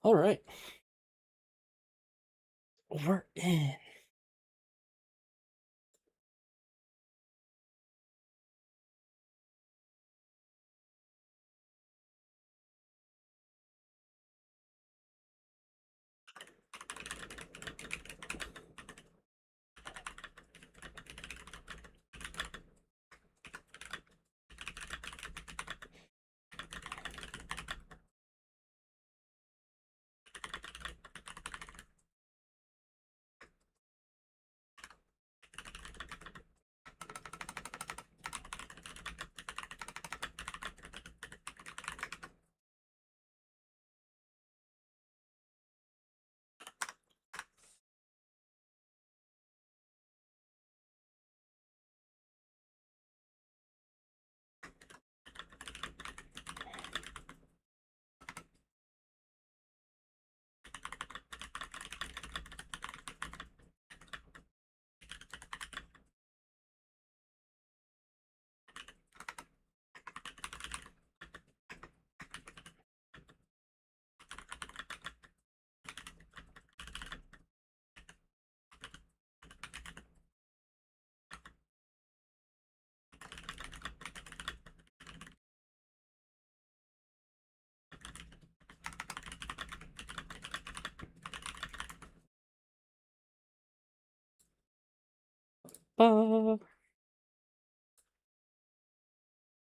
All right, we're in.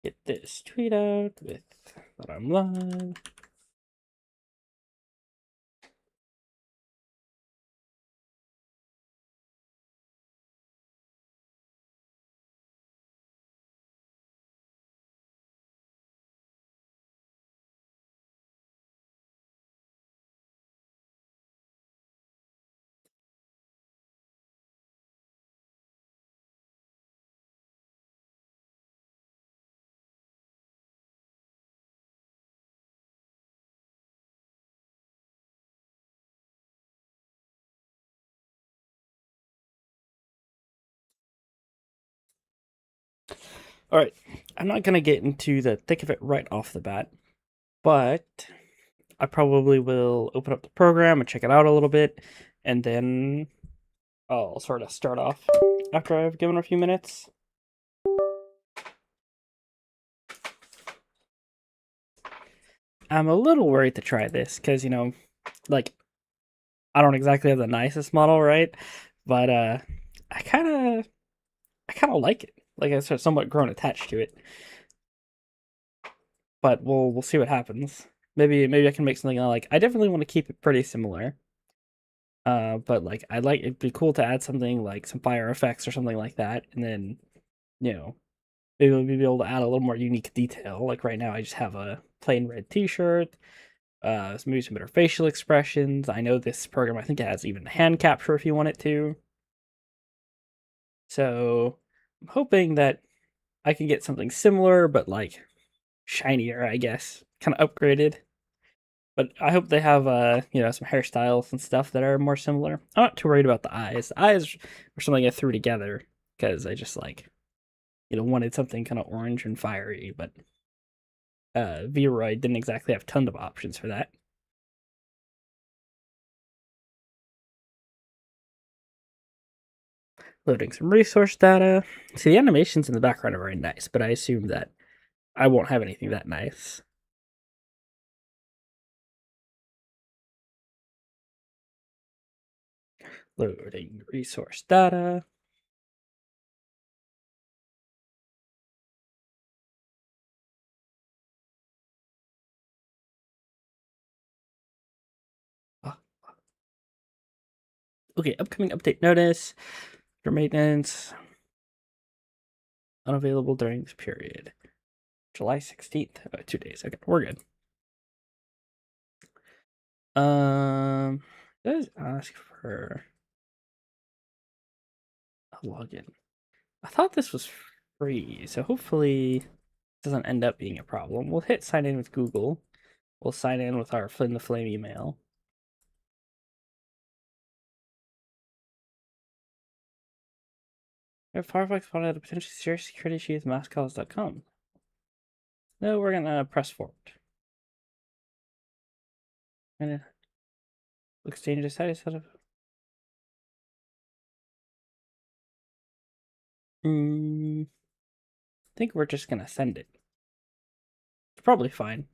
Get this tweet out with that I'm live. All right, I'm not gonna get into the thick of it right off the bat, but I probably will open up the program and check it out a little bit, and then I'll sort of start off after I've given a few minutes. I'm a little worried to try this because like I don't exactly have the nicest model, right? But I kind of like it. Like I said, somewhat grown attached to it. But we'll see what happens. Maybe I can make something I like. I definitely want to keep it pretty similar. But like I like it'd be cool to add something like some fire effects or something like that, and then you know maybe we'll be able to add a little more unique detail. Like right now, I just have a plain red T-shirt. Maybe some better facial expressions. I know this program. I think it has even hand capture if you want it to. So I'm hoping that I can get something similar, but like shinier, I guess, kind of upgraded. But I hope they have some hairstyles and stuff that are more similar. I'm not too worried about the eyes. The eyes were something I threw together because I just like wanted something kind of orange and fiery, but V-Roy didn't exactly have tons of options for that. Loading some resource data. See, the animations in the background are very nice, but I assume that I won't have anything that nice. Loading resource data. Okay, upcoming update notice for maintenance. Unavailable during this period. July 16th. 2 days. Okay, we're good. It does ask for a login. I thought this was free, so hopefully it doesn't end up being a problem. We'll hit sign in with Google. We'll sign in with our Flynn the Flame email. Firefox found out a potentially serious security issue with masscalls.com. No, we're gonna press forward. And it looks dangerous. How do you set up? I think we're just gonna send it. It's probably fine.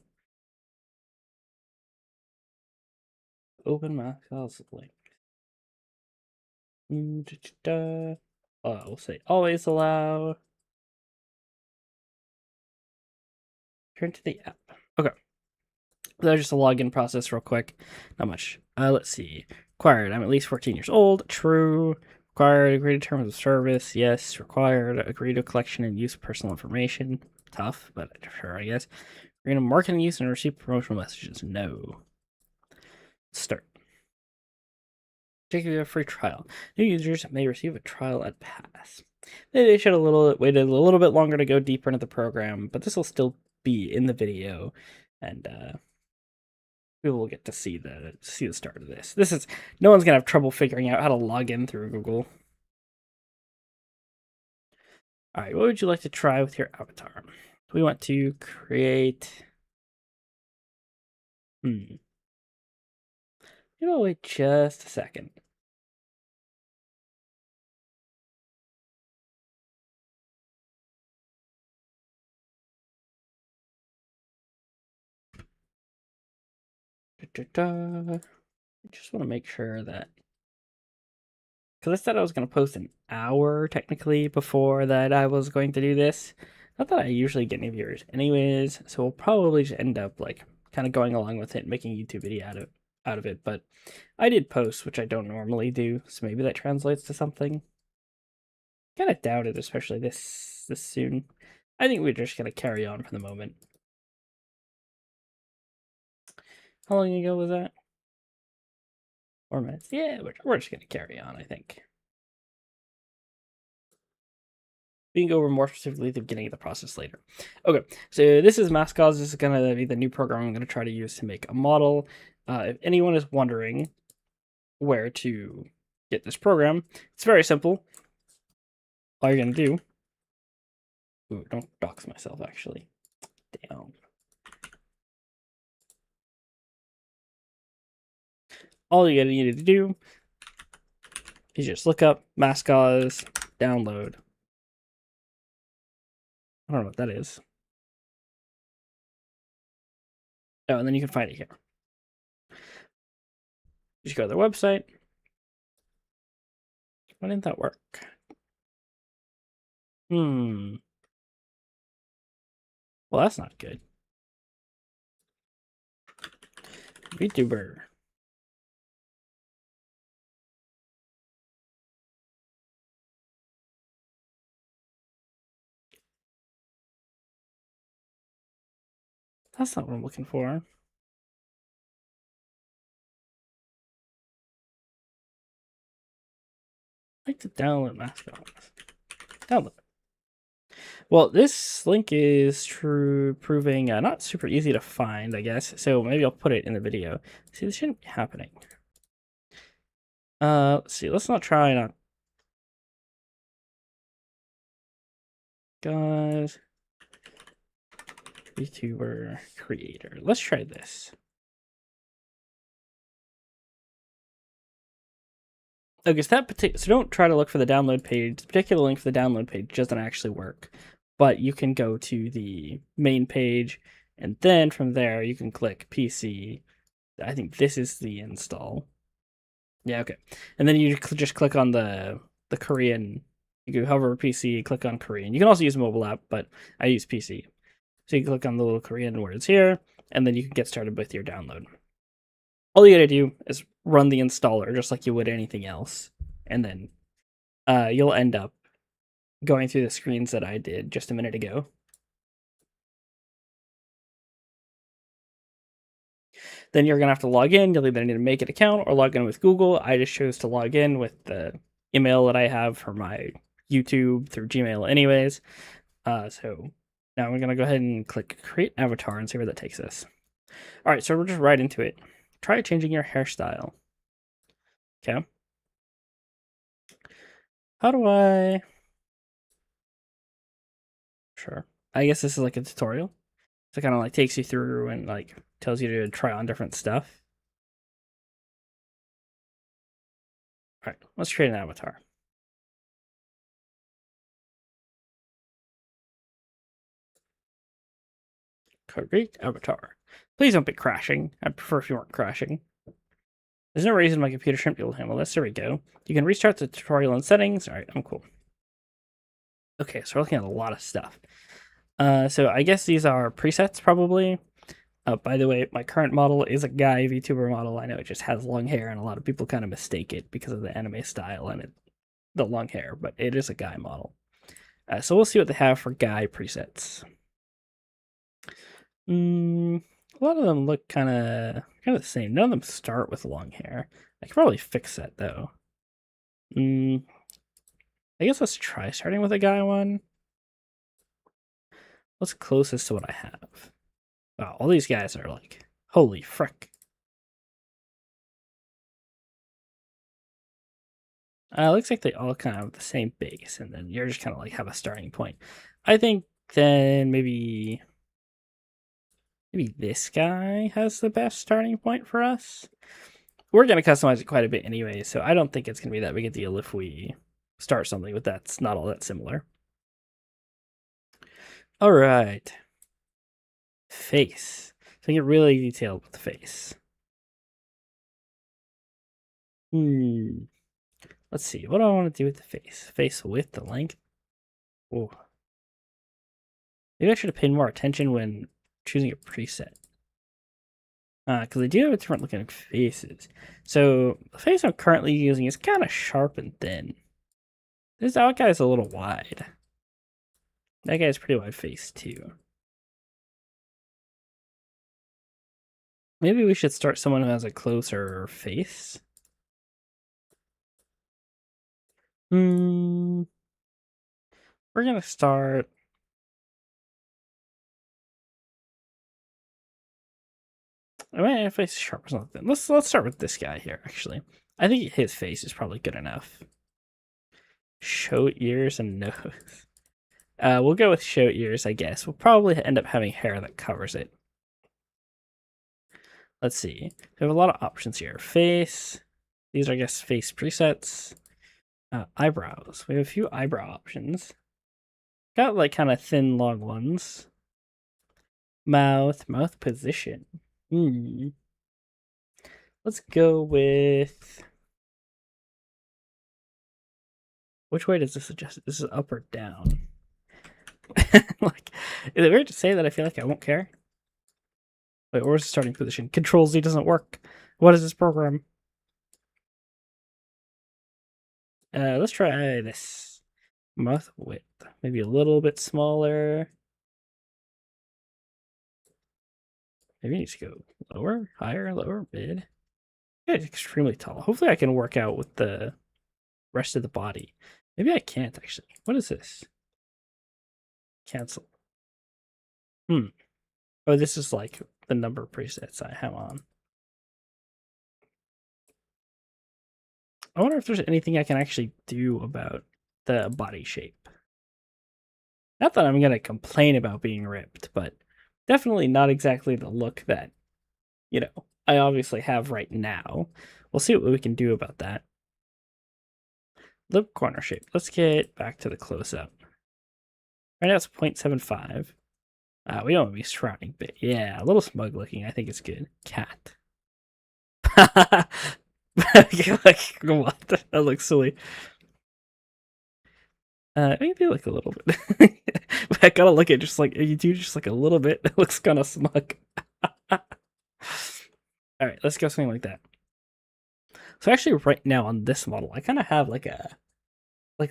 Open Maxwell's link. We'll say always allow. Turn to the app. Okay. That's just a login process real quick. Not much. Let's see. Required. I'm at least 14 years old. True. Required. Agree to terms of service. Yes. Required. Agree to collection and use of personal information. Tough, but sure, I guess. Agree to marketing use and receive promotional messages. No. Start. Take a free trial. New users may receive a trial at pass. Maybe they should have waited a little bit longer to go deeper into the program, but this will still be in the video, and we will get to see the start of this. No one's gonna have trouble figuring out how to log in through Google. All right, what would you like to try with your avatar? We want to create. You know, wait just a second. I just want to make sure that, because I said I was going to post an hour technically before that I was going to do this. Not that I usually get any viewers anyways, so we'll probably just end up like kind of going along with it, making a YouTube video out of it. But I did post, which I don't normally do, so maybe that translates to something. Kind of doubt it, especially this soon. I think we're just gonna carry on for the moment. How long ago was that? 4 minutes. Yeah, we're just gonna carry on, I think. We can go over more specifically the beginning of the process later. Okay, so this is Mascots. This is gonna be the new program I'm gonna try to use to make a model. If anyone is wondering where to get this program, it's very simple. All you're gonna do. Ooh, don't dox myself, actually. Damn. All you need to do is just look up Mascots, download. I don't know what that is. Oh, and then you can find it here. Just go to their website. Why didn't that work? Well, that's not good. VTuber. That's not what I'm looking for. I like to download Mascots. Download. Well, this link is proving not super easy to find, I guess. So maybe I'll put it in the video. See, this shouldn't be happening. Let's see. Let's not try not. Guys, VTuber creator. Let's try this. Okay, so don't try to look for the download page. The particular link for the download page doesn't actually work, but you can go to the main page, and then from there you can click PC. I think this is the install. Yeah, okay, and then you just click on the Korean. You can hover PC, click on Korean. You can also use mobile app, but I use PC. So you click on the little Korean words here, and then you can get started with your download. All you gotta do is run the installer just like you would anything else, and then you'll end up going through the screens that I did just a minute ago. Then you're gonna have to log in. You'll either need to make an account or log in with Google. I just chose to log in with the email that I have for my YouTube through Gmail anyways. So now we're gonna go ahead and click create avatar and see where that takes us. All right, so we're just right into it. Try changing your hairstyle. Okay. How do I? Sure. I guess this is like a tutorial. So it kind of like takes you through and like tells you to try on different stuff. All right, let's create an avatar. Create avatar. Please don't be crashing. I'd prefer if you weren't crashing. There's no reason my computer shouldn't be able to handle this. There we go. You can restart the tutorial and settings. All right, I'm cool. Okay, so we're looking at a lot of stuff. So I guess these are presets probably. By the way, my current model is a guy VTuber model. I know it just has long hair, and a lot of people kind of mistake it because of the anime style and the long hair, but it is a guy model. So we'll see what they have for guy presets. A lot of them look kind of the same. None of them start with long hair. I could probably fix that though. I guess let's try starting with a guy one. What's closest to what I have? Wow, all these guys are like, holy frick. Looks like they all kind of have the same base, and then you're just kind of like have a starting point. I think then maybe this guy has the best starting point for us. We're going to customize it quite a bit anyway, so I don't think it's going to be that big a deal if we start something with that's not all that similar. All right. Face. So get really detailed with the face. Let's see. What do I want to do with the face? Face width, the length. Oh. Maybe I should have paid more attention when choosing a preset. Because they do have different looking faces. So the face I'm currently using is kind of sharp and thin. That guy's a little wide. That guy's pretty wide face too. Maybe we should start someone who has a closer face. We're gonna start. I mean, if face sharp or something. Let's start with this guy here. Actually, I think his face is probably good enough. Show ears and nose. We'll go with show ears, I guess. We'll probably end up having hair that covers it. Let's see. We have a lot of options here. Face. These are, I guess, face presets. Eyebrows. We have a few eyebrow options. Got like kind of thin, long ones. Mouth position. Let's go with. Which way does this suggest? This is up or down? Like, is it weird to say that I feel like I won't care? Wait, where's the starting position? Control Z doesn't work. What is this program? Let's try this. Mouth width. Maybe a little bit smaller. Maybe I need to go lower, higher, lower, mid. Yeah, it's extremely tall. Hopefully I can work out with the rest of the body. Maybe I can't actually. What is this? Cancel. Oh, this is like the number presets I have on. I wonder if there's anything I can actually do about the body shape. Not that I'm going to complain about being ripped, but definitely not exactly the look that, I obviously have right now. We'll see what we can do about that. Lip corner shape. Let's get back to the close-up. Right now it's 0.75. We don't want to be surrounding bit. Yeah, a little smug looking. I think it's good. Cat. Like, what? That looks silly. Maybe like a little bit. I gotta look at just like you do just like a little bit. It looks kind of smug. All right, let's go something like that. So actually, right now on this model, I kind of have like a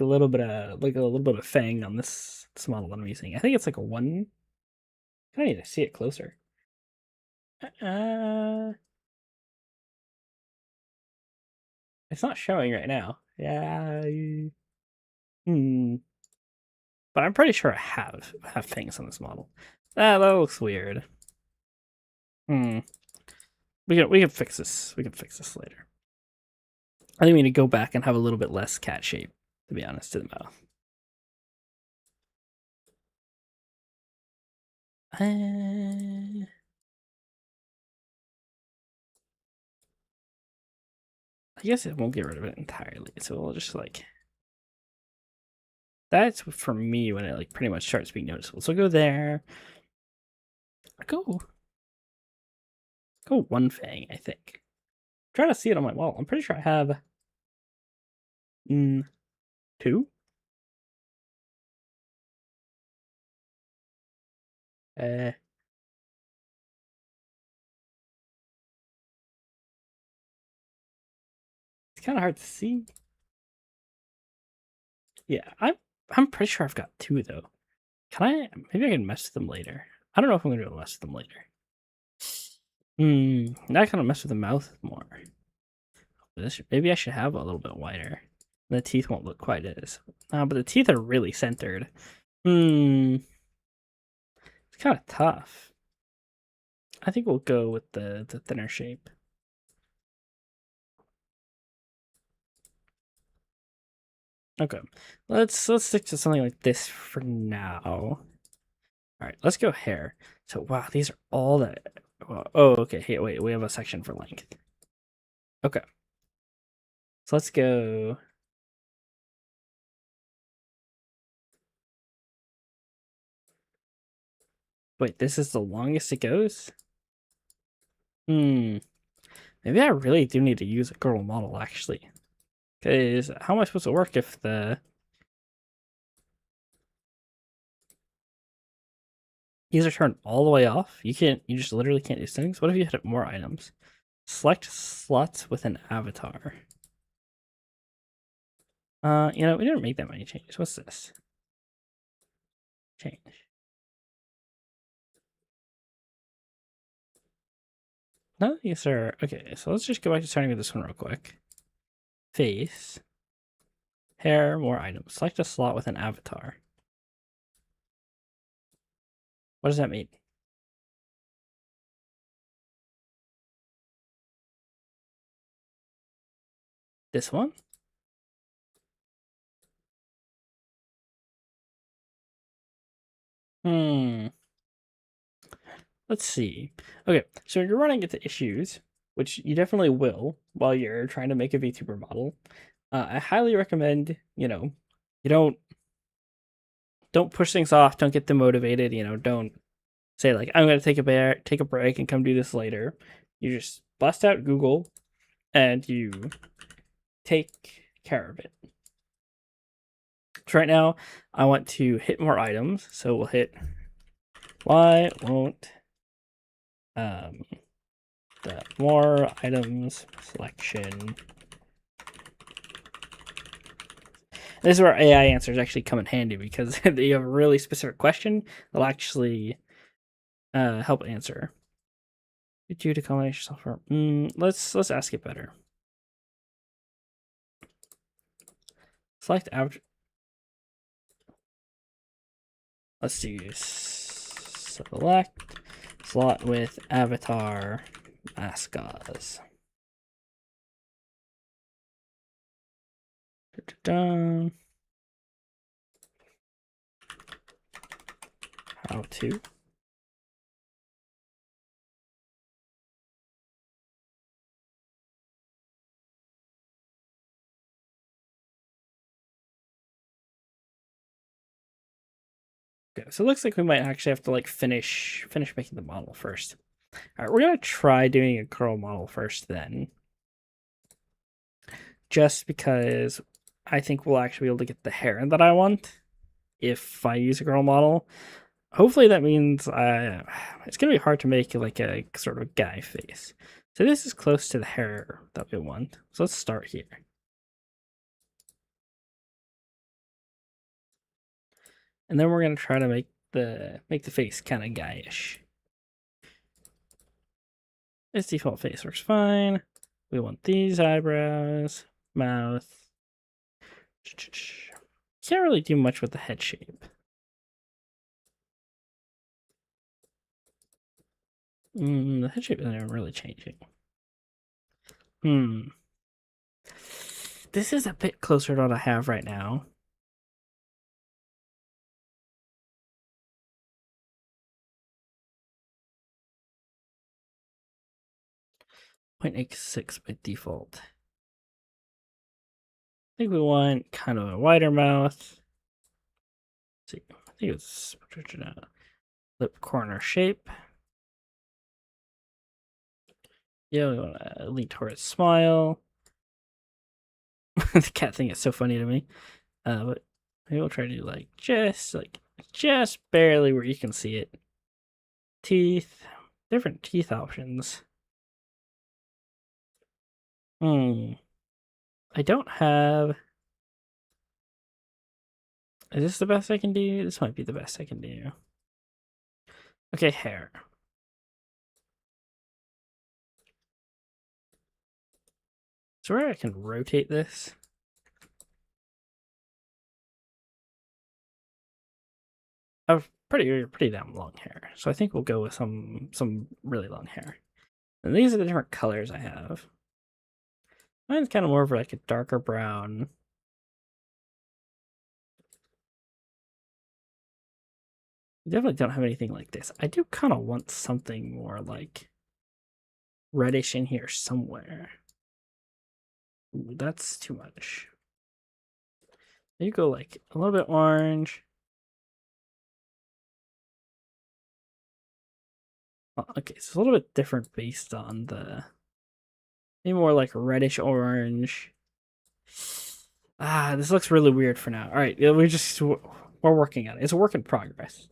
little bit of fang on this model that I'm using. I think it's like a one. I need to see it closer. It's not showing right now. Yeah. But I'm pretty sure I have fangs on this model. That looks weird. We can fix this. We can fix this later. I think we need to go back and have a little bit less cat shape, to be honest, to the mouth. I I guess it won't get rid of it entirely, so we'll just like, that's for me when it like pretty much starts being noticeable. So go there, go one fang, I think. I'm trying to see it on my wall. I'm pretty sure I have two. It's kind of hard to see. Yeah, I'm pretty sure I've got two though. Can I? Maybe I can mess with them later. I don't know if I'm gonna be able to mess with them later. Now I kind of mess with the mouth more. Maybe I should have a little bit wider. The teeth won't look quite as. But the teeth are really centered. It's kind of tough. I think we'll go with the thinner shape. Okay, let's stick to something like this for now. All right, let's go hair. So wow, these are all that. Oh, okay. Hey, wait, we have a section for length. Okay, so let's go. Wait, this is the longest it goes? Maybe I really do need to use a girl model actually. Because how am I supposed to work if these are turned all the way off? You just literally can't do settings. What if you hit more items? Select slots with an avatar. We didn't make that many changes. What's this? Change. No, these are okay. So let's just go back to starting with this one real quick. Face, hair, more items. Select a slot with an avatar. What does that mean? This one? Let's see. Okay, so you're running into issues, which you definitely will while you're trying to make a VTuber model. I highly recommend, you don't push things off, don't get demotivated, don't say like I'm gonna take a break and come do this later. You just bust out Google and you take care of it. So right now, I want to hit more items, so we'll hit why won't the more items selection. This is where AI answers actually come in handy because you have a really specific question, they'll actually help answer. Due to combination software. Let's ask it better. Select avatar. Let's do select slot with avatar mascots. How to. Okay, so it looks like we might actually have to like finish making the model first. All right, we're gonna try doing a curl model first then. Just because I think we'll actually be able to get the hair that I want if I use a girl model. Hopefully that means it's gonna be hard to make like a sort of guy face. So this is close to the hair that we want. So let's start here. And then we're gonna try to make the face kind of guyish. This default face works fine. We want these eyebrows, mouth. Can't really do much with the head shape. The head shape isn't really changing. This is a bit closer to what I have right now. 0.86 by default. think we want kind of a wider mouth. Let's see, I think it's lip corner shape. Yeah, we want to lean towards smile. The cat thing is so funny to me. But maybe we'll try to do like just barely where you can see it. Teeth, different teeth options. I don't have. Is this the best I can do? This might be the best I can do. Okay, hair. So where I can rotate this. I have pretty damn long hair, so I think we'll go with some really long hair. And these are the different colors I have. Mine's kind of more of like a darker brown. I definitely don't have anything like this. I do kind of want something more like reddish in here somewhere. Ooh, that's too much. You go like a little bit orange. Oh, okay, so it's a little bit different based on the maybe more like reddish orange. This looks really weird for now. All right, we're working on it. It's a work in progress.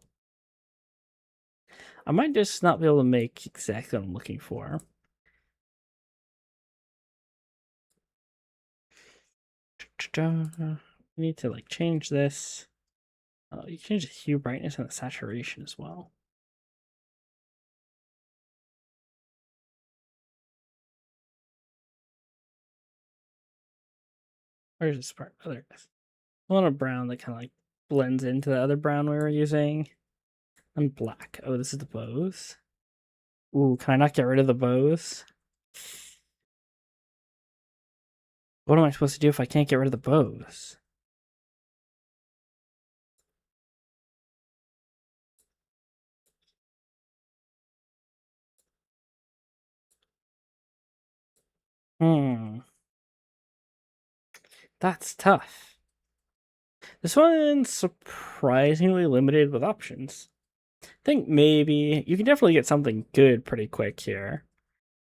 I might just not be able to make exactly what I'm looking for. I need to like change this. You change the hue, brightness, and the saturation as well. Where's this part? Oh, there it is. I want a brown that kind of like blends into the other brown we were using. And black. Oh, this is the bows. Ooh, can I not get rid of the bows? What am I supposed to do if I can't get rid of the bows? That's tough. This one's surprisingly limited with options. I think maybe you can definitely get something good pretty quick here.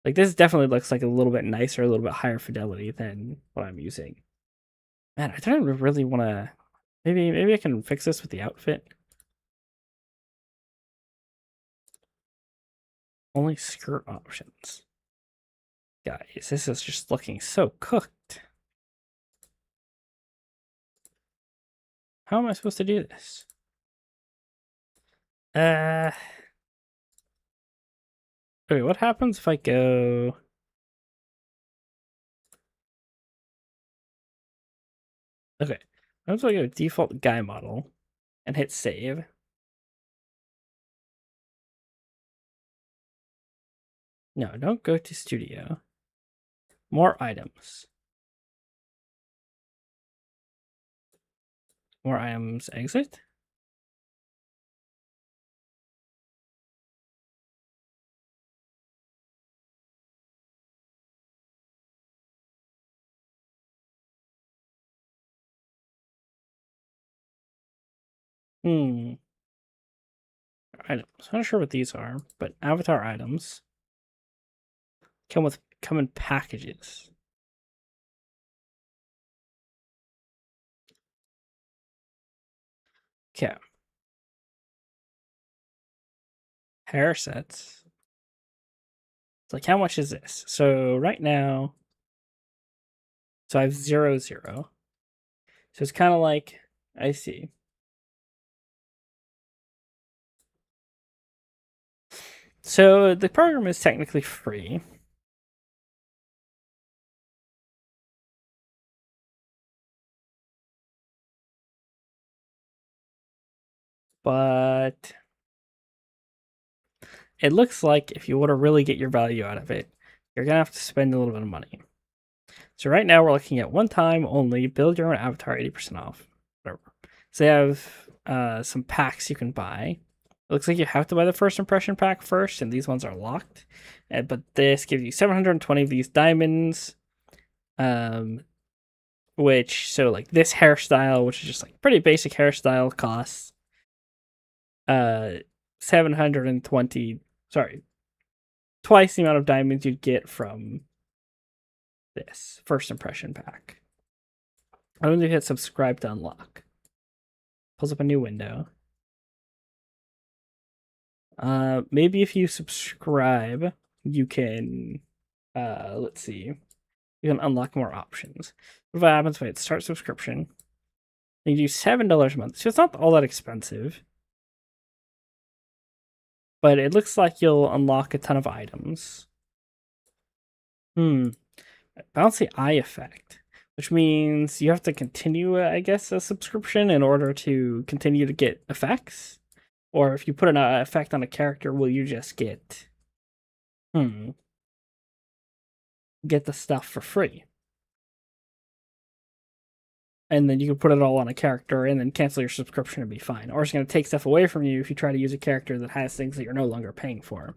Like this definitely looks like a little bit nicer, a little bit higher fidelity than what I'm using. Man, I don't really want to. Maybe I can fix this with the outfit. Only skirt options. Guys, this is just looking so cooked. How am I supposed to do this? Okay, what happens if I go... Okay, what if I go default guy model and hit save? No, don't go to studio. More items. More items, exit. Items. I'm not sure what these are, but avatar items come in packages. Okay. Hair sets. It's like, how much is this? So right now, so I have 0, 0. So it's kind of like, I see. So the program is technically free. But it looks like if you want to really get your value out of it, you're going to have to spend a little bit of money. So right now we're looking at one time only, build your own avatar 80% off. Whatever. So they have some packs you can buy. It looks like you have to buy the first impression pack first, and these ones are locked. But this gives you 720 of these diamonds, which so like this hairstyle, which is just like pretty basic hairstyle, costs 720, sorry, twice the amount of diamonds you'd get from this first impression pack. I don't think hit subscribe to unlock. Pulls up a new window. Maybe if you subscribe, you can let's see. You can unlock more options. What happens if I hit start subscription? You do $7 a month. So it's not all that expensive. But it looks like you'll unlock a ton of items. Bouncy eye effect, which means you have to continue, I guess, a subscription in order to continue to get effects. Or if you put an effect on a character, will you just get get the stuff for free? And then you can put it all on a character and then cancel your subscription and be fine. Or it's going to take stuff away from you if you try to use a character that has things that you're no longer paying for.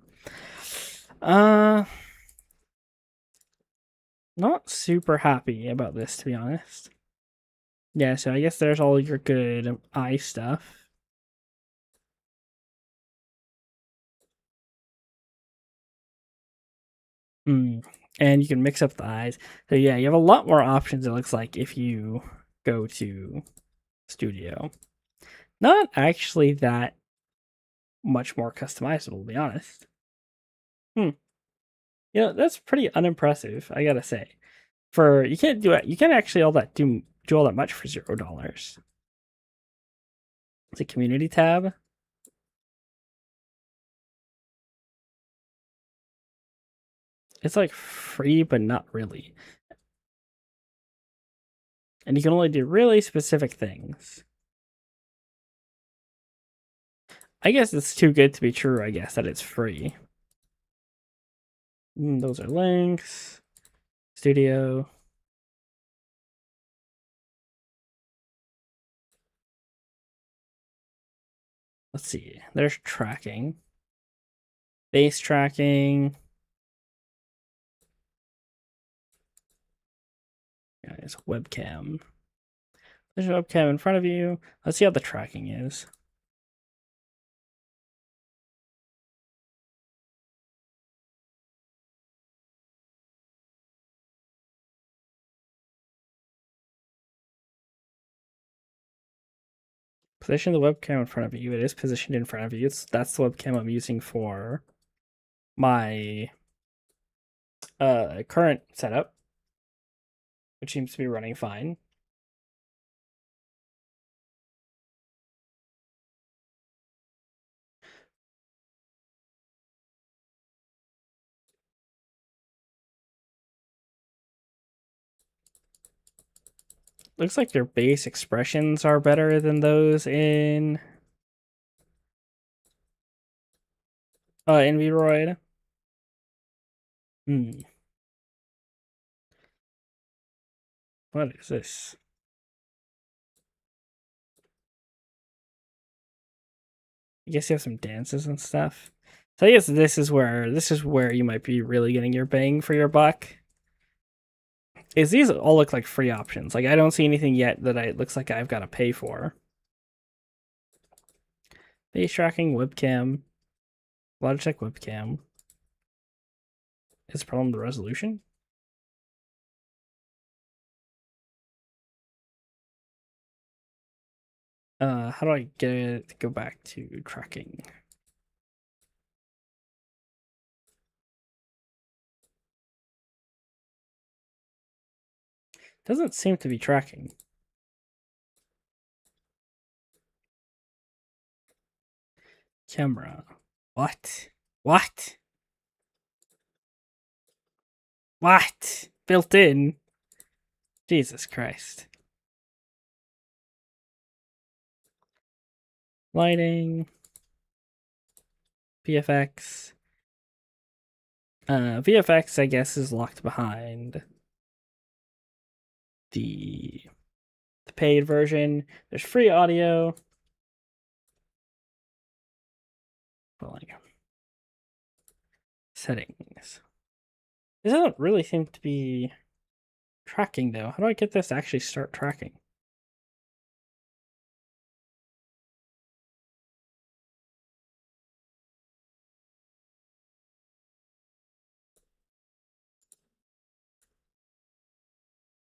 Not super happy about this, to be honest. Yeah, so I guess there's all your good eye stuff. And you can mix up the eyes. So yeah, you have a lot more options, it looks like, if you go to Studio. Not actually that much more customizable, to be honest. You know, that's pretty unimpressive, I gotta say. For you can't do it. You can't actually do all that much for $0. It's a community tab. It's like free, but not really. And you can only do really specific things. I guess it's too good to be true, I guess, that it's free. Those are links. Studio. Let's see. There's tracking. Base tracking. Guys, webcam. There's a webcam in front of you. Let's see how the tracking is. Position the webcam in front of you. It is positioned in front of you. That's the webcam I'm using for my current setup, which seems to be running fine. Looks like your base expressions are better than those in VRoid. What is this? I guess you have some dances and stuff. So I guess this is where you might be really getting your bang for your buck. Is these all look like free options? Like I don't see anything yet that it looks like I've got to pay for. Base tracking, webcam, Logitech webcam. Is the problem the resolution? How do I get it to go back to tracking? Doesn't seem to be tracking. Camera. What? What? What? Built in? Jesus Christ. Lighting. VFX. VFX, I guess, is locked behind the paid version. There's free audio. Settings. This doesn't really seem to be Tracking though. How do I get this to actually start tracking?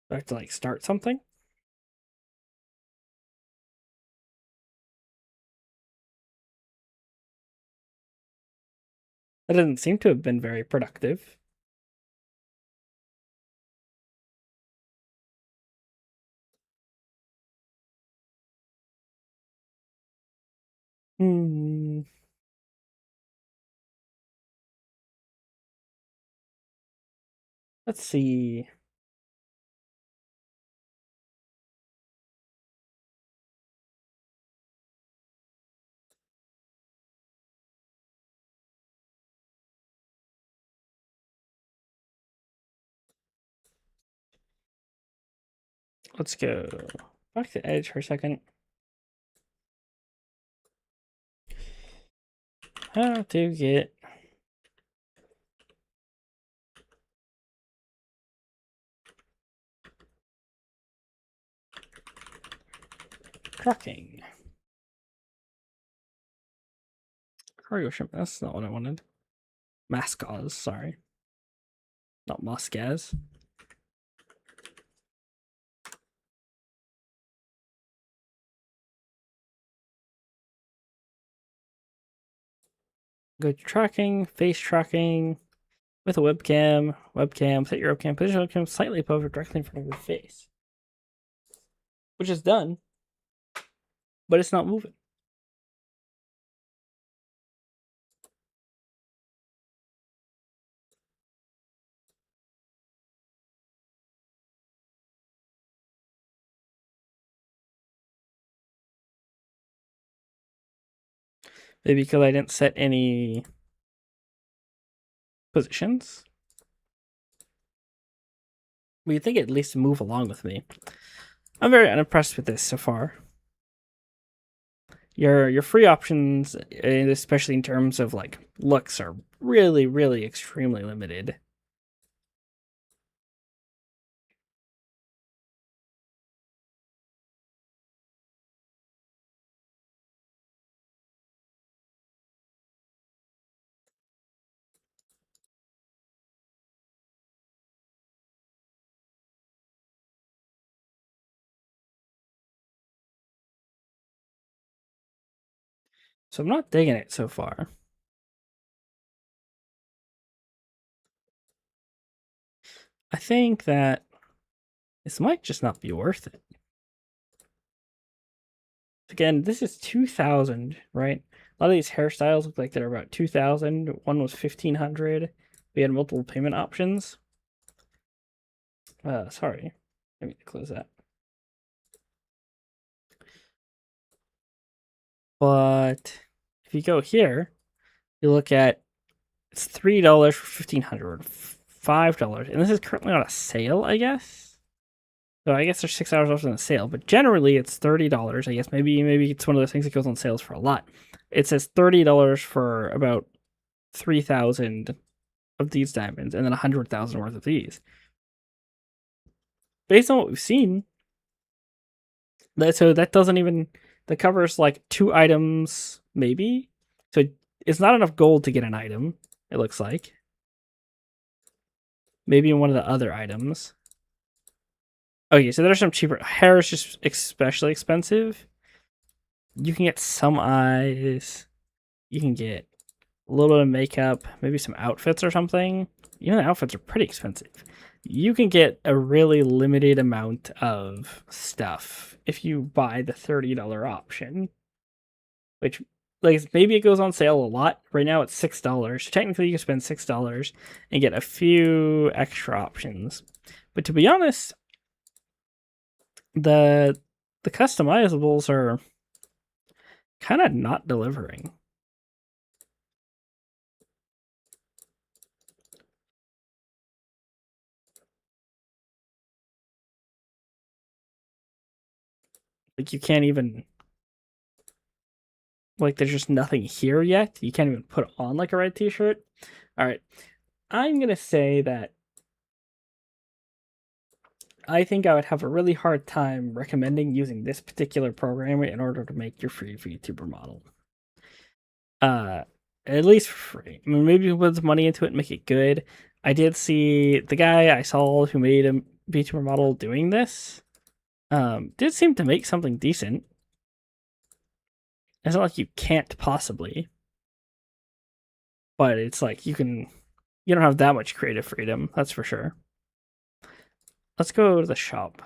Do I have to like start something? That doesn't seem to have been very productive. Hmm. Let's see. Let's go back to Edge for a second. How to get tracking. Cargo ship. That's not what I wanted. Mascaz, sorry. Not Muscaz. Go to tracking, face tracking with a webcam. Webcam, set your webcam, position webcam slightly above or directly in front of your face. Which is done, but it's not moving. Maybe because I didn't set any positions. But you'd think it'd at least move along with me. I'm very unimpressed with this so far. Your free options, especially in terms of like looks, are really, really extremely limited. So I'm not digging it so far. I think that this might just not be worth it. Again, this is 2,000, right? A lot of these hairstyles look like they're about 2,000. One was 1,500. We had multiple payment options. Sorry. Let me close that. But if you go here, you look at it's $3 for 1,500, $5, and this is currently on a sale, I guess. So I guess there's 6 hours left on the sale, but generally it's $30. I guess maybe it's one of those things that goes on sales for a lot. It says $30 for about 3,000 of these diamonds, and then 100,000 worth of these. Based on what we've seen, that doesn't even that covers like 2 items maybe. So it's not enough gold to get an item. It looks like maybe in one of the other items. Okay, so there's some cheaper. Hair is just especially expensive. You can get some eyes. You can get a little bit of makeup, maybe some outfits or something. Even the outfits are pretty expensive. You can get a really limited amount of stuff if you buy the $30 option, which like maybe it goes on sale a lot. Right now it's $6. Technically, you can spend $6 and get a few extra options. But to be honest, the customizables are kind of not delivering. Like you can't even like there's just nothing here yet. You can't even put on like a red t-shirt. All right. I'm going to say that I think I would have a really hard time recommending using this particular program in order to make your free VTuber model. Uh, at least for free. I mean, maybe put some money into it and make it good. I did see the guy I saw who made a VTuber model doing this. Did seem to make something decent. It's not like you can't possibly, but it's like you don't have that much creative freedom, that's for sure. Let's go to the shop.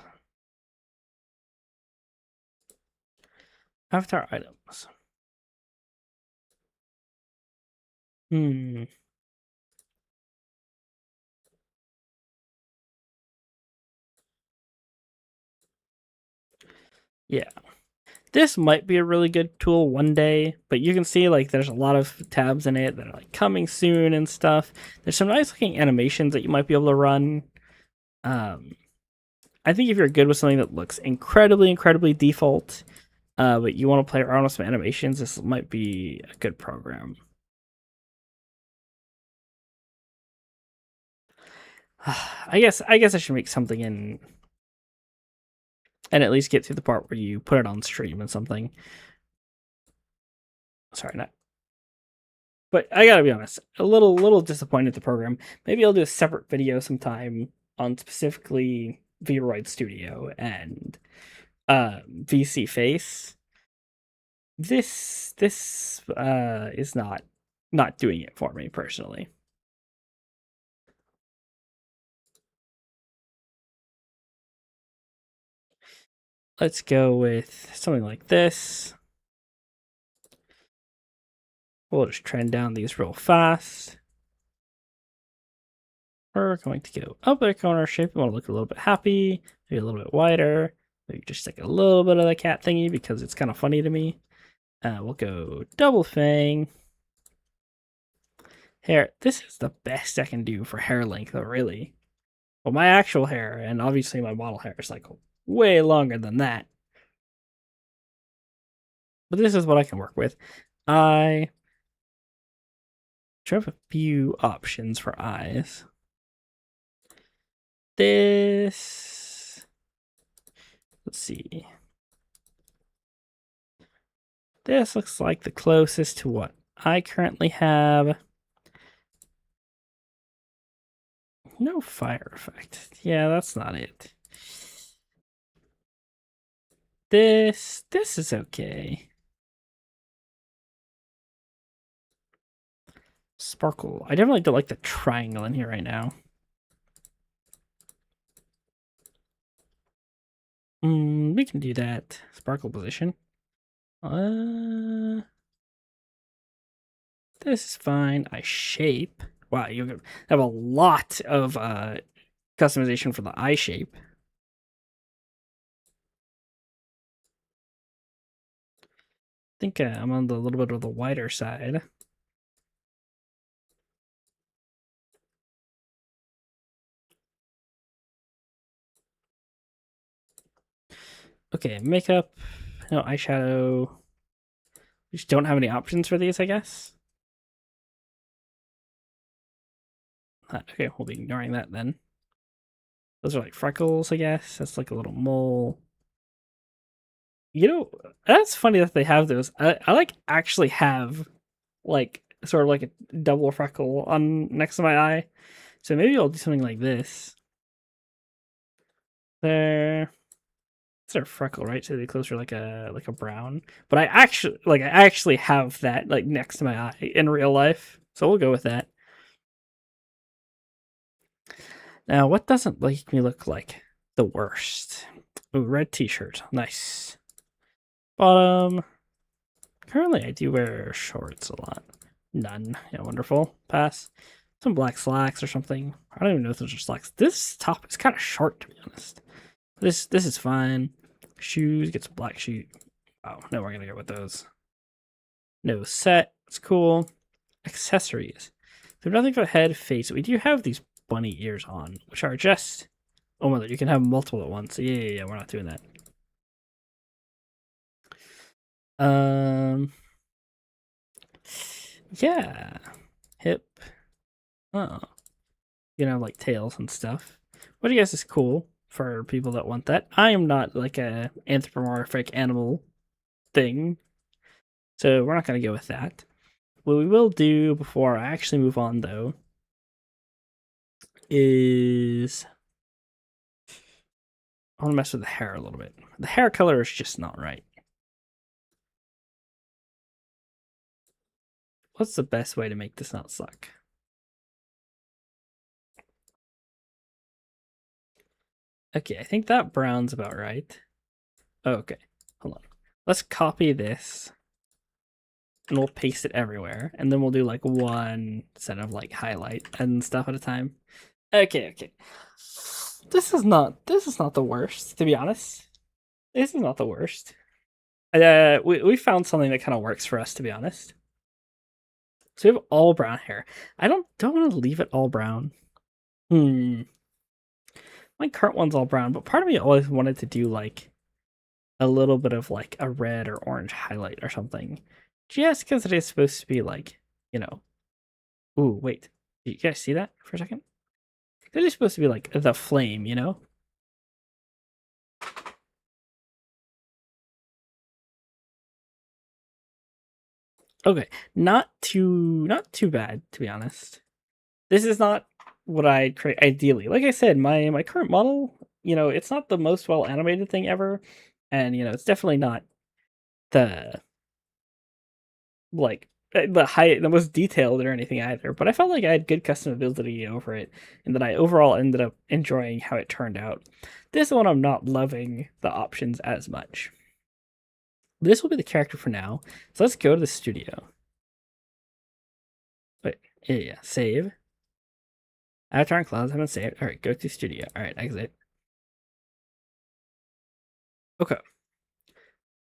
Avatar items. Yeah. This might be a really good tool one day, but you can see like there's a lot of tabs in it that are like coming soon and stuff. There's some nice looking animations that you might be able to run. I think if you're good with something that looks incredibly default, but you want to play around with some animations, this might be a good program. I guess I should make something in and at least get to the part where you put it on stream and something. Sorry, not. But I gotta be honest, a little disappointed with the program. Maybe I'll do a separate video sometime on specifically Vroid Studio and VC Face. This is not doing it for me personally. Let's go with something like this. We'll just trend down these real fast. We're going to go up the corner shape. We want to look a little bit happy, maybe a little bit wider. Maybe just like a little bit of the cat thingy because it's kind of funny to me. We'll go double fang. Hair. This is the best I can do for hair length, though, really. Well, my actual hair, and obviously my model hair, is like way longer than that. But this is what I can work with. I have a few options for eyes. This. Let's see. This looks like the closest to what I currently have. No fire effect. Yeah, that's not it. This is okay. Sparkle. I definitely don't like the triangle in here right now. We can do that. Sparkle position. This is fine. I shape. Wow, you have a lot of customization for the eye shape. I think I'm on the little bit of the wider side. Okay, makeup, no eyeshadow. We just don't have any options for these, I guess. Okay, we'll be ignoring that then. Those are like freckles, I guess. That's like a little mole. You know, that's funny that they have those. I like actually have like sort of like a double freckle on next to my eye. So maybe I'll do something like this. There. It's a freckle, right? So they closer like a brown. But I actually have that like next to my eye in real life. So we'll go with that. Now, what doesn't make me look like the worst? Ooh, red t-shirt. Nice. Bottom. Currently, I do wear shorts a lot. None. Yeah, wonderful. Pass. Some black slacks or something. I don't even know if those are slacks. This top is kind of short, to be honest. This is fine. Shoes. Get some black shoes. Oh, no, we're going to go with those. No set. It's cool. Accessories. So nothing for the head, face. We do have these bunny ears on, which are just... Oh, mother, you can have multiple at once. Yeah, we're not doing that. Yeah. Hip. Oh. You know, like tails and stuff. What do you guys is cool? for people that want that. I am not like a anthropomorphic animal thing, so we're not going to go with that. What we will do before I actually move on, though, is I want to mess with the hair a little bit. The hair color is just not right. What's the best way to make this not suck? Okay, I think that brown's about right. Oh, okay, hold on. Let's copy this and we'll paste it everywhere. And then we'll do like one set of like highlight and stuff at a time. Okay. This is not the worst, to be honest. This is not the worst. We found something that kind of works for us, to be honest. So we have all brown hair. I don't want to leave it all brown. My current one's all brown, but part of me always wanted to do like a little bit of like a red or orange highlight or something. Just because it is supposed to be like, you know. Ooh, wait. Did you guys see that for a second? It is supposed to be like the flame, you know? Okay, not too bad, to be honest. This is not what I'd create ideally. Like I said, my current model, you know, it's not the most well animated thing ever, and you know, it's definitely not the like the most detailed or anything either. But I felt like I had good customability over it, and that I overall ended up enjoying how it turned out. This one, I'm not loving the options as much. This will be the character for now. So let's go to the studio. Wait, yeah, save. Avatar and clouds haven't saved. All right, go to studio. All right, exit. Okay.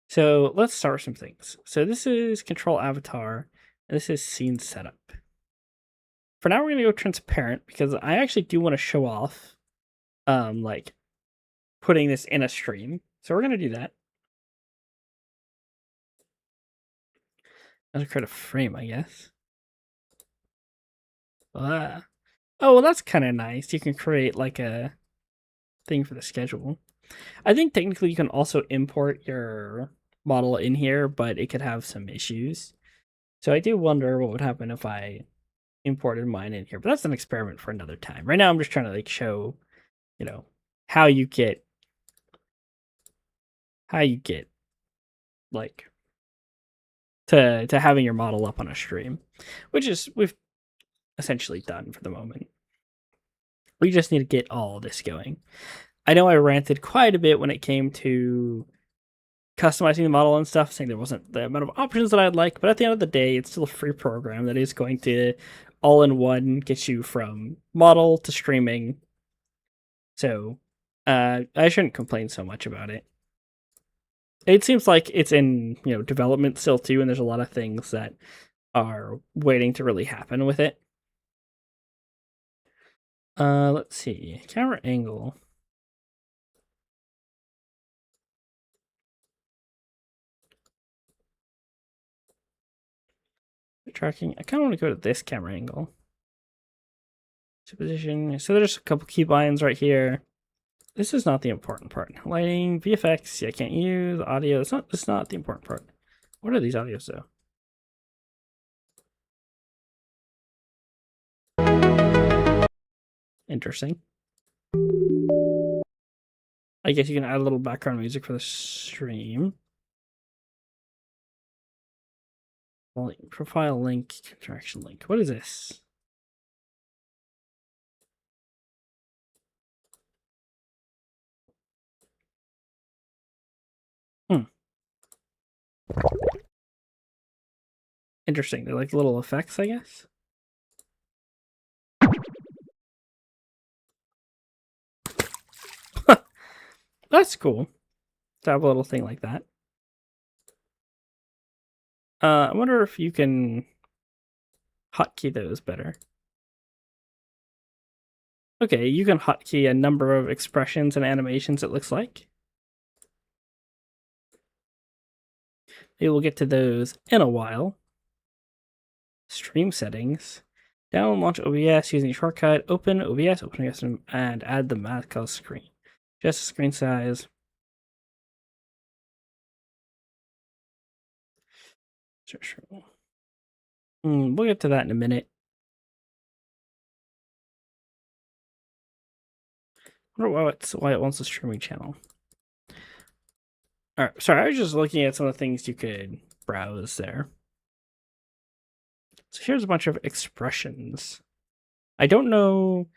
So let's start some things. So this is control avatar, and this is scene setup. For now, we're gonna go transparent because I actually do want to show off, like putting this in a stream. So we're gonna do that. Let's create a frame, I guess. Oh, well, that's kind of nice. You can create like a thing for the schedule. I think technically you can also import your model in here, but it could have some issues. So I do wonder what would happen if I imported mine in here, but that's an experiment for another time. Right now I'm just trying to like show, you know, how you get like to having your model up on a stream, which is we've essentially done for the moment. We just need to get all this going. I know I ranted quite a bit when it came to customizing the model and stuff, saying there wasn't the amount of options that I'd like, but at the end of the day, it's still a free program that is going to all in one get you from model to streaming. So I shouldn't complain so much about it. It seems like it's in, you know, development still too, and there's a lot of things that are waiting to really happen with it. Let's see. Camera angle. Tracking. I kind of want to go to this camera angle. Position. So there's a couple keybinds right here. This is not the important part. Lighting, VFX, I can't use. Audio, it's not the important part. What are these audios though? Interesting. I guess you can add a little background music for the stream. Profile link, interaction link. What is this? Interesting. They're like little effects, I guess. That's cool to have a little thing like that. I wonder if you can hotkey those better. Okay, you can hotkey a number of expressions and animations, it looks like. We will get to those in a while. Stream settings. Download and launch OBS using shortcut. Open OBS, and add the Macos screen. Just screen size. Sure. We'll get to that in a minute. I wonder why it wants a streaming channel. All right, sorry, I was just looking at some of the things you could browse there. So here's a bunch of expressions. I don't know.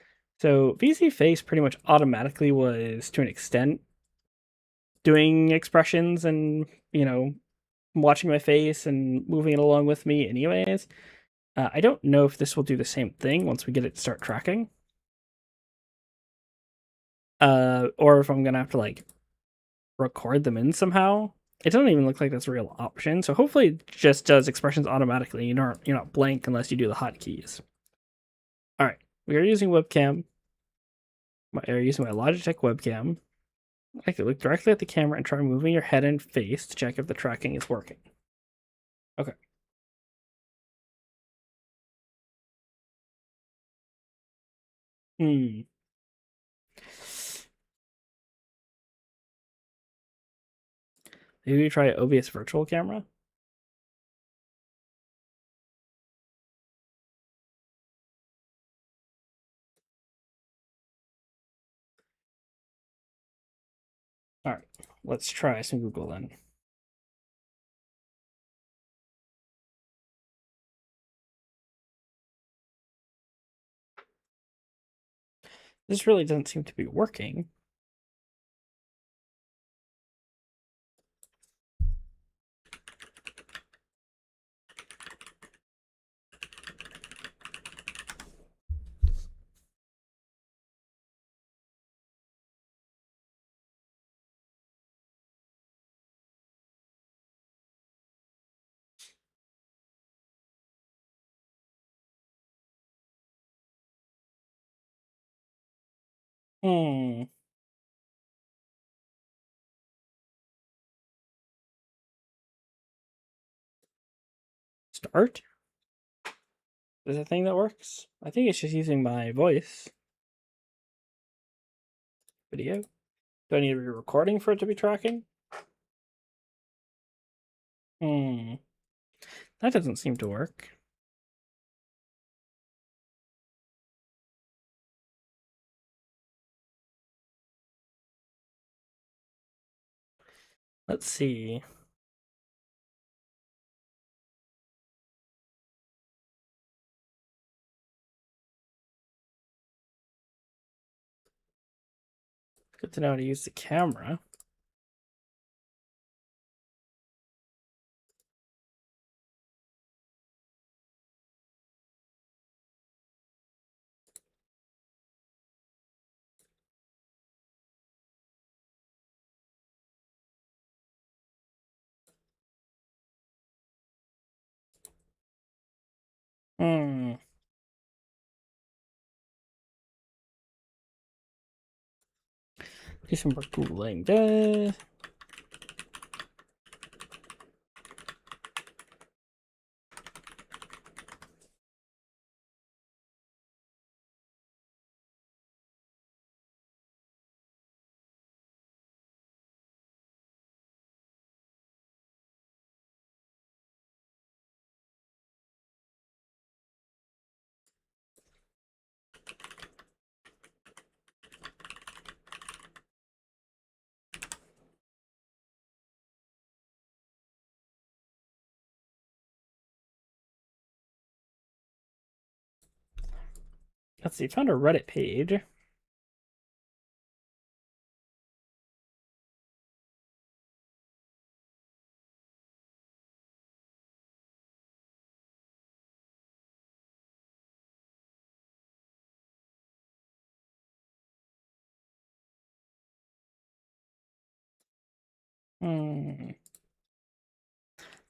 So VZ Face pretty much automatically was, to an extent, doing expressions and, watching my face and moving it along with me anyways. I don't know if this will do the same thing once we get it to start tracking. Or if I'm going to have to, like, record them in somehow. It doesn't even look like that's a real option. So hopefully it just does expressions automatically. You're not blank unless you do the hotkeys. All right, we are using webcam. We're using my Logitech webcam. I can look directly at the camera and try moving your head and face to check if the tracking is working. Okay. Maybe we try OBS virtual camera. All right, let's try some Google then. This really doesn't seem to be working. Hmm. Start? Is a thing that works? I think it's just using my voice. Video. Do I need to be recording for it to be tracking? Hmm. That doesn't seem to work. Let's see. Good to know how to use the camera. Hmm. Do some more Googling. Let's see. Found a Reddit page.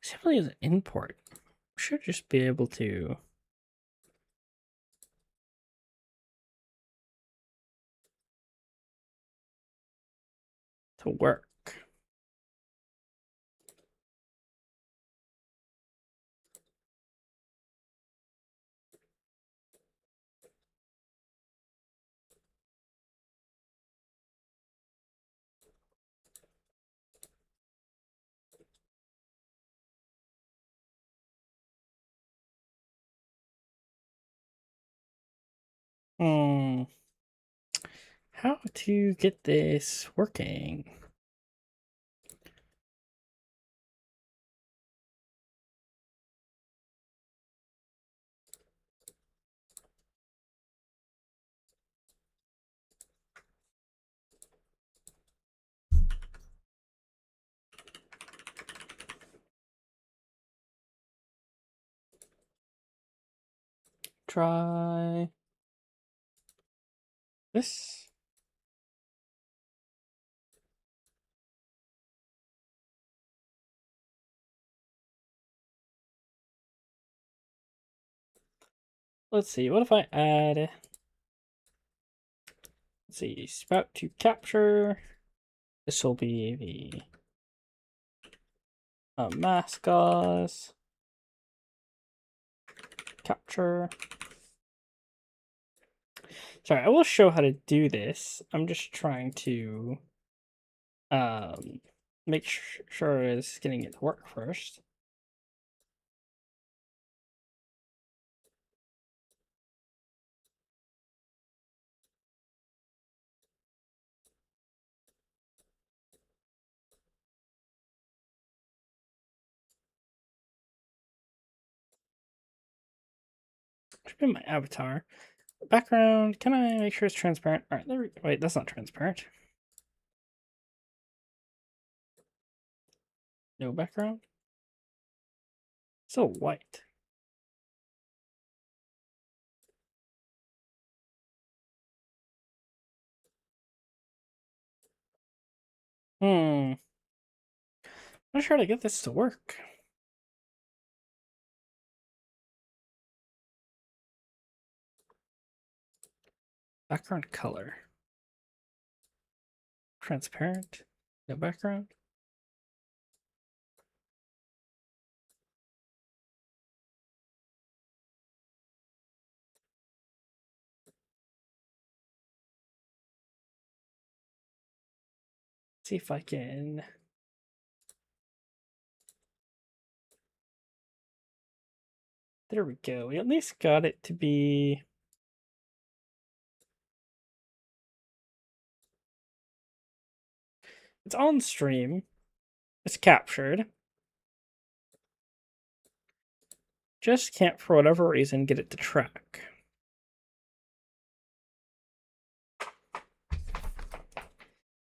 Simply as an import. Should just be able to work. Hmm. How to get this working? Try this. Let's see, what if I add, let's see, spout to capture. This will be the mascot capture. Sorry, I will show how to do this. I'm just trying to um, make sure it's getting it to work first. Should be my avatar. Background, can I make sure it's transparent? All right, there we go. Wait, that's not transparent. No background. So white. Hmm. I'm not sure how to get this to work. Background color. Transparent. No background. See if I can. There we go. We at least got it to be. It's on stream. It's captured. Just can't, for whatever reason, get it to track.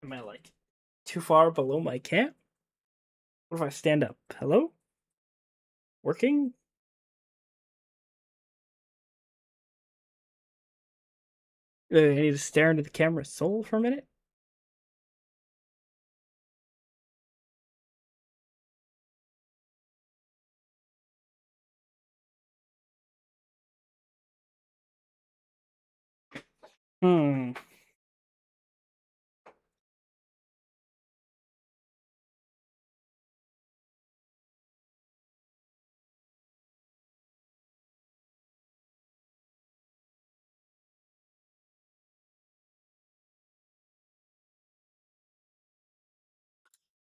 Am I like too far below my camp? What if I stand up? Hello? Working? I need to stare into the camera's soul for a minute? Hmm.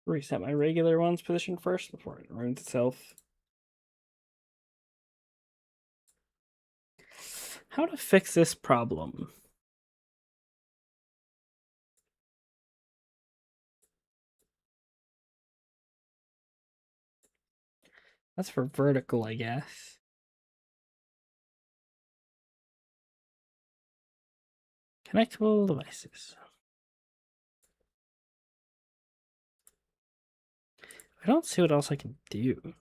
Reset my regular one's position first before it ruins itself. How to fix this problem? That's for vertical, I guess. Connectable devices. I don't see what else I can do.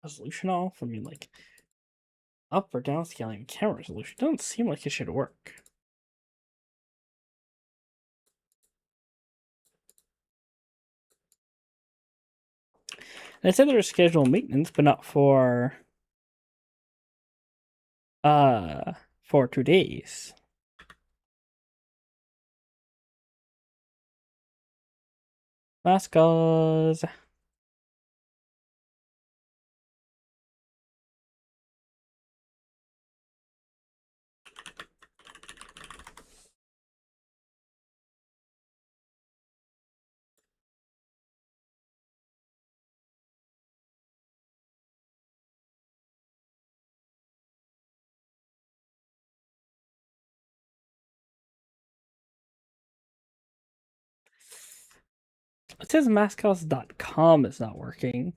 Resolution off? I mean, like, up or down scaling camera resolution. Doesn't seem like it should work. And it said there was scheduled maintenance, but not uh for 2 days. Mascots. It says mascots.com is not working.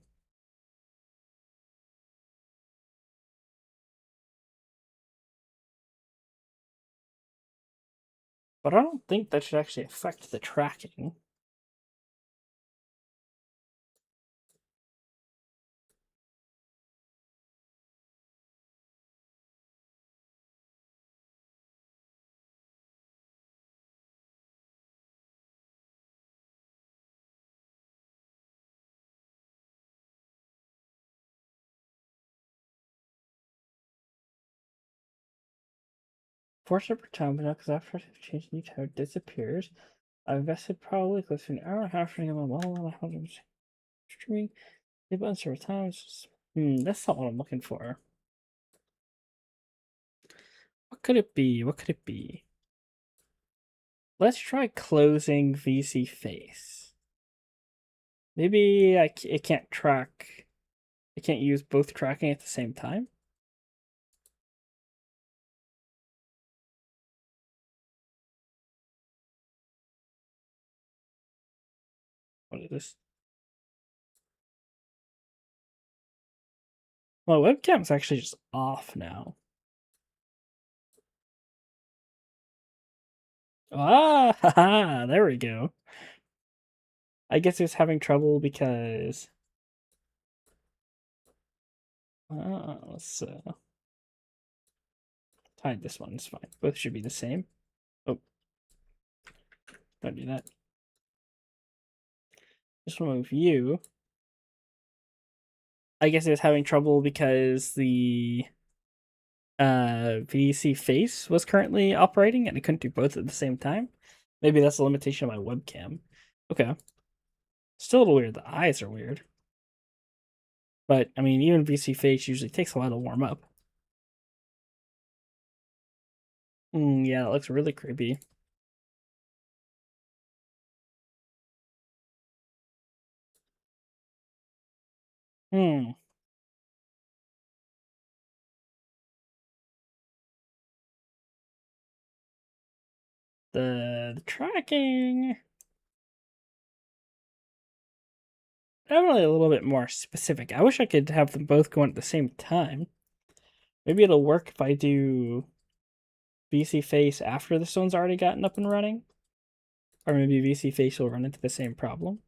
But I don't think that should actually affect the tracking. Force over time, but not because after I've changed new code disappears. I've invested probably close to an hour and a half running on my wall and I have been streaming a bunch of times. That's not what I'm looking for. What could it be? What could it be? Let's try closing VC face. Maybe it can't track. I can't use both tracking at the same time. What is this? My webcam's actually just off now. Ah, haha, there we go. I guess it's having trouble because let's hide this one. It's fine. Both should be the same. Oh, don't do that. Just remove you. I guess it was having trouble because the VC face was currently operating and it couldn't do both at the same time. Maybe that's a limitation of my webcam. Okay. Still a little weird. The eyes are weird. But, I mean, even VC face usually takes a while to warm up. Yeah, that looks really creepy. Hmm. The tracking. Definitely a little bit more specific. I wish I could have them both going at the same time. Maybe it'll work if I do VC face after the stone's already gotten up and running. Or maybe VC face will run into the same problem.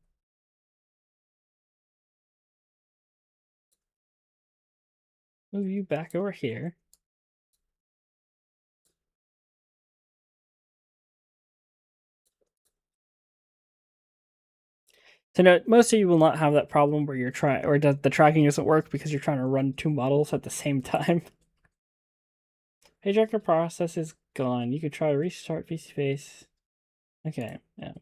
Move you back over here. So no, most of you will not have that problem where you're trying, or the tracking doesn't work because you're trying to run two models at the same time. PageRecord process is gone. You could try restart VC face. Okay, yeah.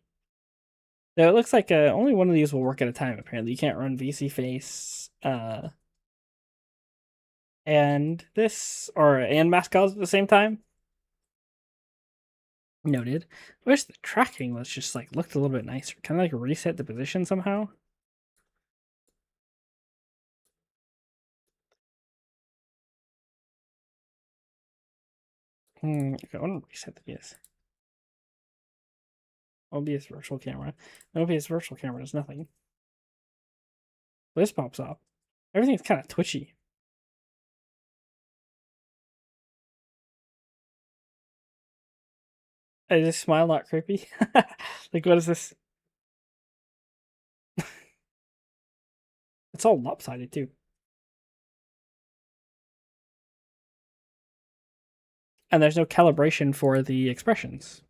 So it looks like only one of these will work at a time. Apparently, you can't run VC face and mascots at the same time. Noted. I wish the tracking was just like looked a little bit nicer. Can I like reset the position somehow? Okay, I want to reset the OBS. OBS virtual camera. OBS virtual camera does nothing. This pops up. Everything's kind of twitchy. Is this smile not creepy? Like, what is this? It's all lopsided too. And there's no calibration for the expressions.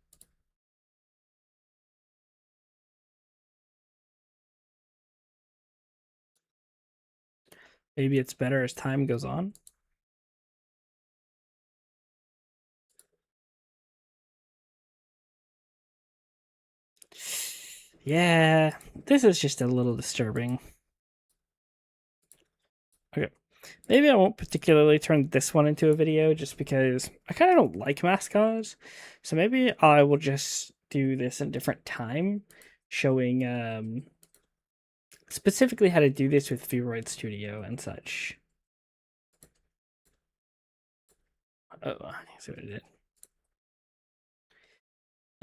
Maybe it's better as time goes on. Yeah, this is just a little disturbing. Okay, maybe I won't particularly turn this one into a video just because I kind of don't like mascots. So maybe I will just do this at a different time, showing specifically how to do this with Vroid Studio and such. Oh, I see what I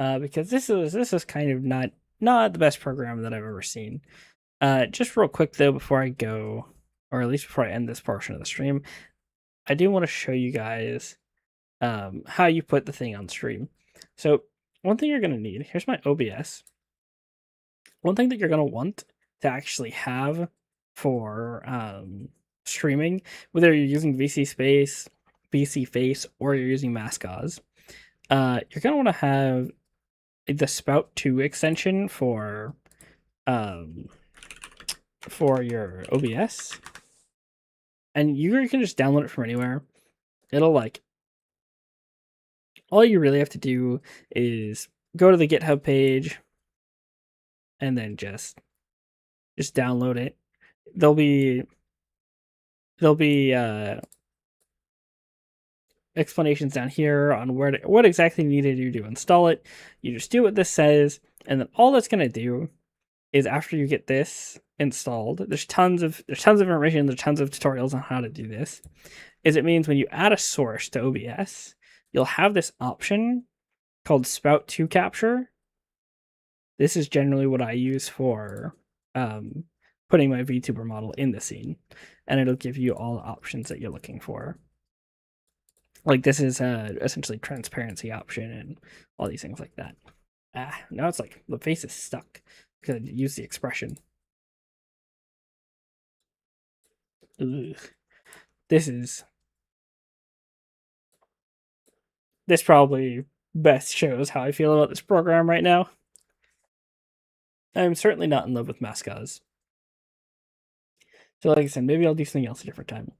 did. Because this is kind of not not the best program that I've ever seen. Just real quick though, before I go, or at least before I end this portion of the stream, I do want to show you guys how you put the thing on stream. So one thing you're gonna need, here's my OBS. One thing that you're gonna want to actually have for streaming, whether you're using VC Face, or you're using Mascos, you're gonna want to have the Spout 2 extension um for your OBS, and you can just download it from anywhere. It'll like all you really have to do is go to the GitHub page and then just download it. There'll be explanations down here on what exactly you need to do to install it. You just do what this says, and then all that's gonna do is after you get this installed, there's tons of information, there's tons of tutorials on how to do this. It means when you add a source to OBS, you'll have this option called Spout 2 Capture. This is generally what I use for putting my VTuber model in the scene, and it'll give you all the options that you're looking for. Like this is essentially transparency option and all these things like that. Now it's like the face is stuck because I use the expression. Ugh. This probably best shows how I feel about this program right now. I'm certainly not in love with Mascos. So like I said, maybe I'll do something else a different time.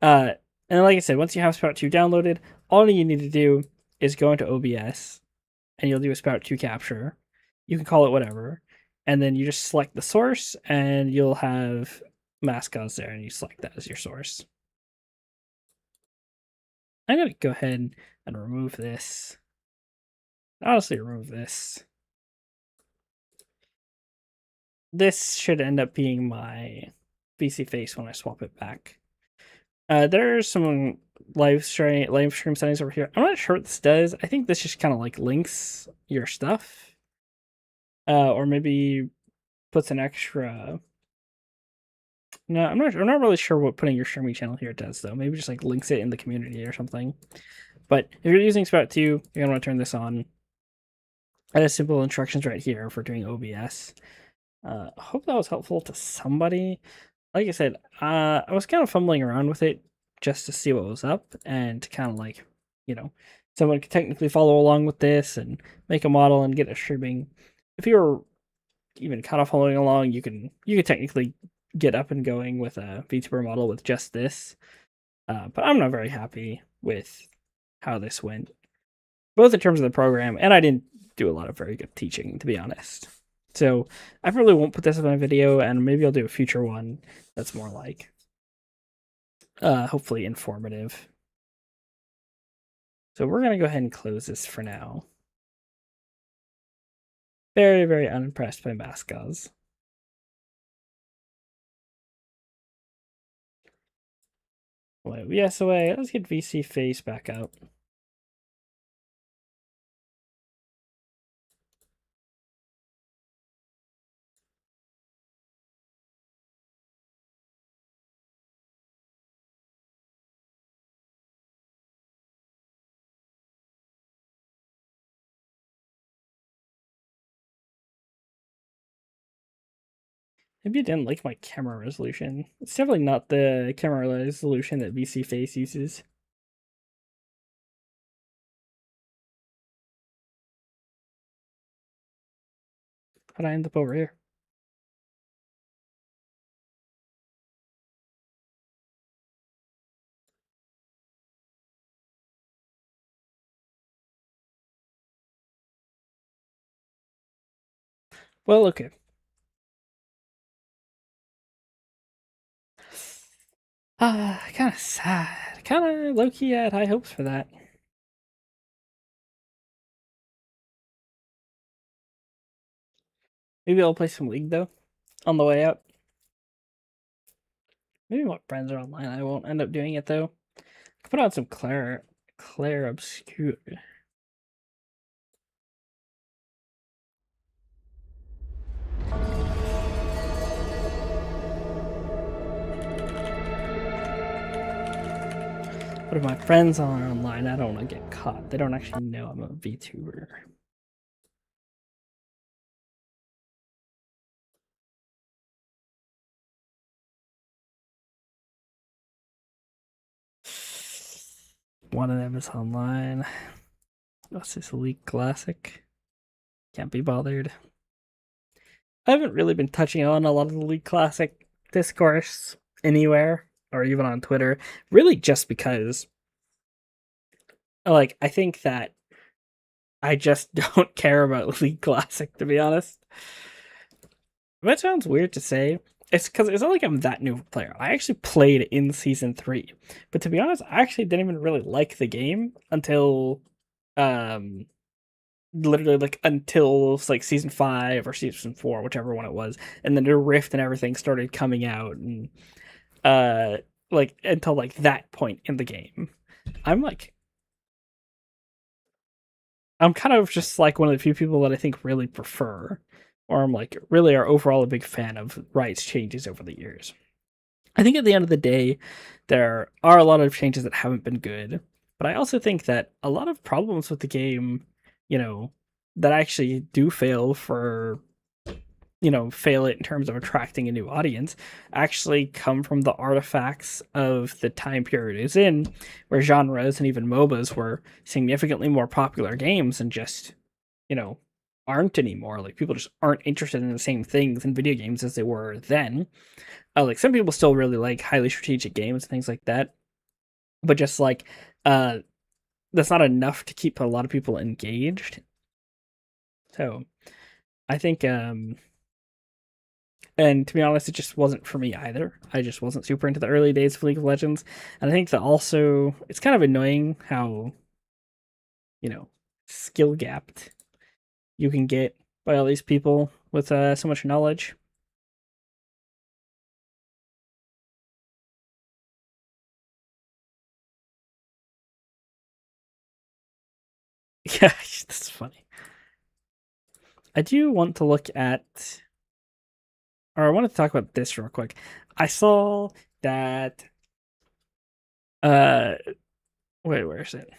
And like I said, once you have Spout 2 downloaded, all you need to do is go into OBS and you'll do a Spout 2 capture. You can call it whatever. And then you just select the source and you'll have Mascos there, and you select that as your source. I'm going to go ahead and remove this. Honestly, remove this. This should end up being my VC face when I swap it back. There's some live stream settings over here. I'm not sure what this does. I think this just kind of like links your stuff, or maybe puts an extra. No, I'm not really sure what putting your streaming channel here does though. Maybe just like links it in the community or something. But if you're using Spout 2, you're gonna want to turn this on. I have simple instructions right here for doing OBS. I hope that was helpful to somebody. Like I said, I was kind of fumbling around with it just to see what was up and to kind of like, someone could technically follow along with this and make a model and get it streaming. If you're even kind of following along, you could technically get up and going with a VTuber model with just this. But I'm not very happy with how this went, both in terms of the program, and I didn't do a lot of very good teaching, to be honest. So I probably won't put this in a video, and maybe I'll do a future one that's more like hopefully informative. So we're gonna go ahead and close this for now. Very, very unimpressed by Mascos. Wait, yes, away. Let's get VC face back up. Maybe I didn't like my camera resolution. It's definitely not the camera resolution that VC Face uses. How'd I end up over here? Well, okay. Kind of sad. Kind of low-key had high hopes for that. Maybe I'll play some League, though, on the way out. Maybe my friends are online. I won't end up doing it, though. Put on some Claire Obscure. But if my friends are online, I don't want to get caught. They don't actually know I'm a VTuber. One of them is online. What's this, Elite Classic? Can't be bothered. I haven't really been touching on a lot of the League Classic discourse anywhere or even on Twitter, really just because I think that I just don't care about League Classic, to be honest. That sounds weird to say. It's because it's not like I'm that new player. I actually played in season 3, but to be honest, I actually didn't even really like the game until literally until like season 5 or season 4, whichever one it was, and then the Rift and everything started coming out, and until like that point in the game, I'm like, I'm kind of just like one of the few people that I think really prefer, or I'm like really are overall a big fan of Riot's changes over the years. I think at the end of the day, there are a lot of changes that haven't been good, but I also think that a lot of problems with the game, that actually do fail it in terms of attracting a new audience, actually come from the artifacts of the time period it's in, where genres and even MOBAs were significantly more popular games and just, aren't anymore. Like, people just aren't interested in the same things in video games as they were then. Like, some people still really like highly strategic games and things like that, but just that's not enough to keep a lot of people engaged. So I think and to be honest, it just wasn't for me either. I just wasn't super into the early days of League of Legends. And I think that also it's kind of annoying how, skill gapped you can get by all these people with so much knowledge. Yeah, that's funny. I do want to look at, or I want to talk about this real quick. I saw that, uh, wait, where is it?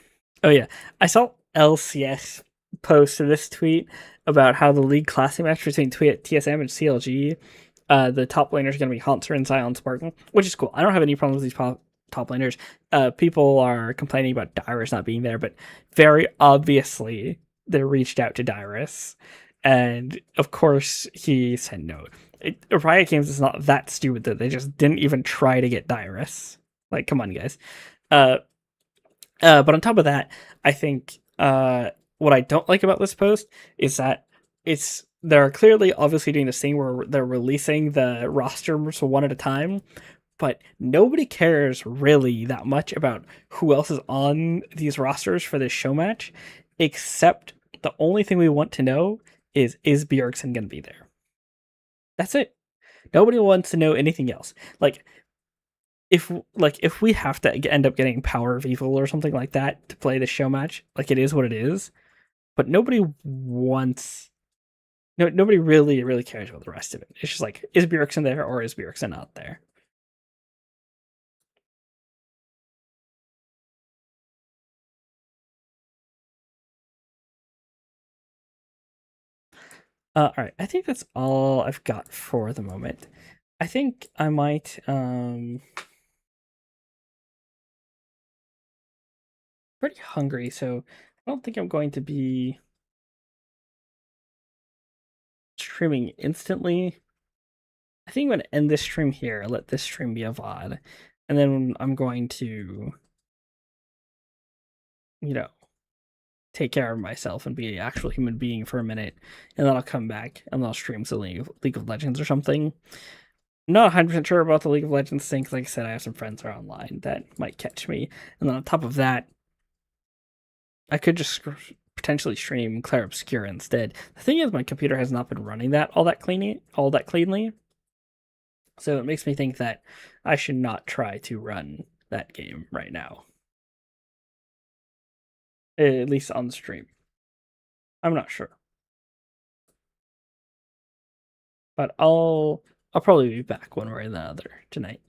Oh yeah, I saw LCS post this tweet about how the League Classic match between TSM and CLG, the top laners are going to be Hunter and Zion Spartan, which is cool. I don't have any problems with these top laners. People are complaining about Dyrus not being there, but very obviously they reached out to Dyrus, and of course he said no. Riot Games is not that stupid that they just didn't even try to get Dyrus. Like, come on, guys. Uh, but on top of that, I think what I don't like about this post is that they're clearly obviously doing this thing where they're releasing the rosters one at a time, but nobody cares really that much about who else is on these rosters for this show match, except the only thing we want to know is Bjergsen going to be there? That's it. Nobody wants to know anything else. If we have to end up getting Power of Evil or something like that to play the show match, it is what it is. But nobody wants. No, nobody really cares about the rest of it. It's just like, is Bjergsen there or is Bjergsen not there? All right, I think that's all I've got for the moment. I think I might pretty hungry, so I don't think I'm going to be streaming instantly. I think I'm going to end this stream here, let this stream be a VOD, and then I'm going to, take care of myself and be an actual human being for a minute, and then I'll come back and I'll stream some League of Legends or something. I'm not 100% sure about the League of Legends thing, because like I said, I have some friends who are online that might catch me, and then on top of that, I could just potentially stream Clair Obscura instead. The thing is, my computer has not been running that all that cleanly, so it makes me think that I should not try to run that game right now, at least on the stream. I'm not sure, but I'll probably be back one way or the other tonight.